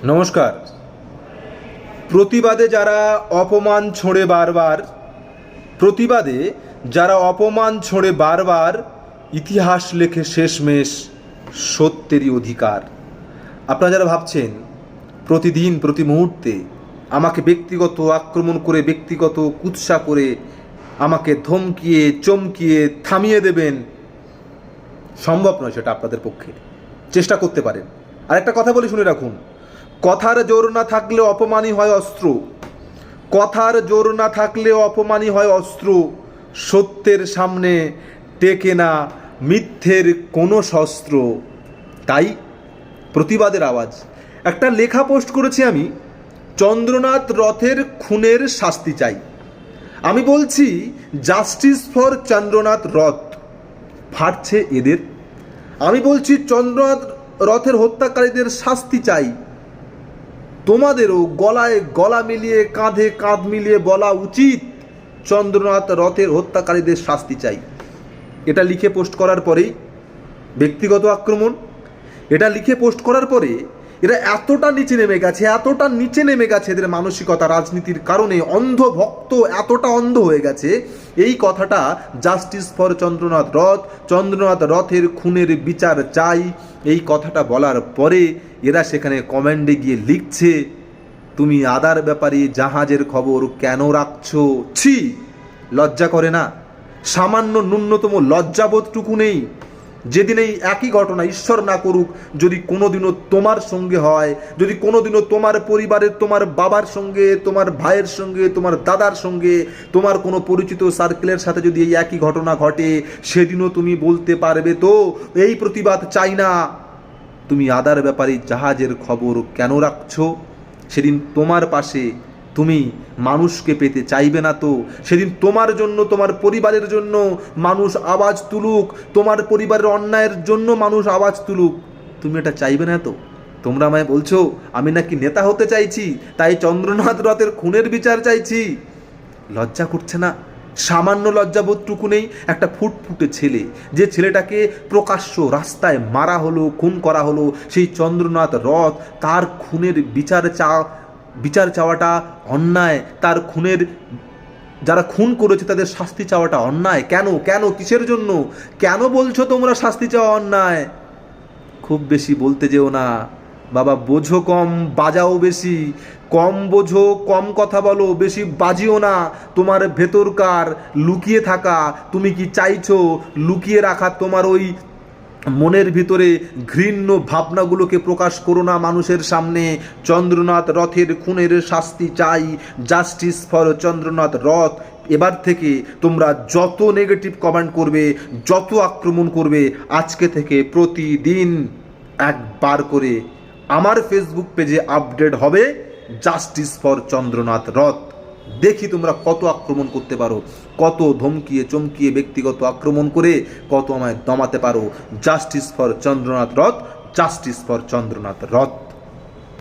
নমস্কার। প্রতিবাদে যারা অপমান ছোঁড়ে বারবার ইতিহাস লেখে শেষমেশ সত্যেরই অধিকার। আপনারা যারা ভাবছেন প্রতিদিন প্রতি মুহূর্তে আমাকে ব্যক্তিগত আক্রমণ করে, ব্যক্তিগত কুৎসা করে আমাকে ধমকিয়ে চমকিয়ে থামিয়ে দেবেন, সম্ভব নয় সেটা আপনাদের পক্ষে। চেষ্টা করতে পারেন। আর একটা কথা বলি, শুনে রাখুন, কথার জোর না থাকলে অপমানই হয় অস্ত্র। কথার জোর না থাকলে অপমানই হয় অস্ত্র। সত্যের সামনে টেকে না মিথ্যের কোনো শস্ত্র। তাই প্রতিবাদের আওয়াজ। একটা লেখা পোস্ট করেছি আমি, চন্দ্রনাথ রথের খুনের শাস্তি চাই। আমি বলছি জাস্টিস ফর চন্দ্রনাথ রথ। ফাটছে এদের। আমি বলছি চন্দ্রনাথ রথের হত্যাকারীদের শাস্তি চাই। তোমাদেরও গলায় গলা মিলিয়ে, কাঁধে কাঁধ মিলিয়ে বলা উচিত চন্দ্রনাথ রথের হত্যাকারীদের শাস্তি চাই। এটা লিখে পোস্ট করার পরেই ব্যক্তিগত আক্রমণ। এটা লিখে পোস্ট করার পরে এরা এতটা নিচে নেমে গেছে এদের মানসিকতা, রাজনীতির কারণে অন্ধভক্ত এতটা অন্ধ হয়ে গেছে। এই কথাটা জাস্টিস ফর চন্দ্রনাথ রথের খুনের বিচার চাই, এই কথাটা বলার পরে এরা সেখানে কমেন্টে গিয়ে লিখছে, তুমি আদার ব্যাপারে জাহাজের খবর কেন রাখছো? ছি, লজ্জা করে না? সামান্য ন্যূনতম লজ্জাবোধটুকু নেই? যেদিন এই একই ঘটনা, ঈশ্বর না করুক, যদি কোনোদিনও তোমার সঙ্গে হয়, যদি কোনোদিনও তোমার পরিবারের, তোমার বাবার সঙ্গে, তোমার ভাইয়ের সঙ্গে, তোমার দাদার সঙ্গে, তোমার কোনো পরিচিত সার্কেলের সাথে যদি এই একই ঘটনা ঘটে, সেদিনও তুমি বলতে পারবে তো এই প্রতিবাদ চাই না? তুমি আদার ব্যাপারে জাহাজের খবর কেন রাখছো? সেদিন তোমার পাশে তুমি মানুষকে পেতে চাইবে না তো? সেদিন তোমার জন্য, তোমার পরিবারের জন্য মানুষ আওয়াজ তুলুক, তোমার পরিবারের অন্যায়ের জন্য মানুষ আওয়াজ তুলুক, তুমি এটা চাইবে না তো? তোমরা আমায় বলছো আমি নাকি নেতা হতে চাইছি, তাই চন্দ্রনাথ রথের খুনের বিচার চাইছি। লজ্জা করছে না? সামান্য লজ্জাবোধটুকু নেই? একটা ফুটফুটে ছেলে, যে ছেলেটাকে প্রকাশ্য রাস্তায় মারা হলো, খুন করা হলো, সেই চন্দ্রনাথ রথ, তার খুনের বিচার চাওয়াটা অন্যায়। তার খুনের, যারা খুন করেছে তাদের শাস্তি চাওয়াটা অন্যায়। কেন কিসের জন্য? কেন বলছো তোমরা শাস্তি চাওয়া অন্যায়? খুব বেশি বলতে যেও না বাবা, বোঝো কম, বাজাও বেশি। কম বোঝো, কম কথা বলো, বেশি বাজিও না। তোমার ভেতরকার লুকিয়ে থাকা, তুমি কি চাইছো লুকিয়ে রাখা তোমার ওই মনের ভিতরে ঘৃণ্য ভাবনাগুলোকে প্রকাশ করো না মানুষের সামনে। চন্দ্রনাথ রথের খুনের শাস্তি চাই, জাস্টিস ফর চন্দ্রনাথ রথ। এবার থেকে তোমরা যত নেগেটিভ কমেন্ট করবে, যত আক্রমণ করবে, আজকে থেকে প্রতিদিন একবার করে আমার ফেসবুক পেজে আপডেট হবে জাস্টিস ফর চন্দ্রনাথ রথ। দেখি তোমরা কত আক্রমণ করতে পারো, কত ধমকিয়ে চমকিয়ে ব্যক্তিগত আক্রমণ করে কত আমায় দমাতে পারো। জাস্টিস ফর চন্দ্রনাথ রথ, জাস্টিস ফর চন্দ্রনাথ রথ।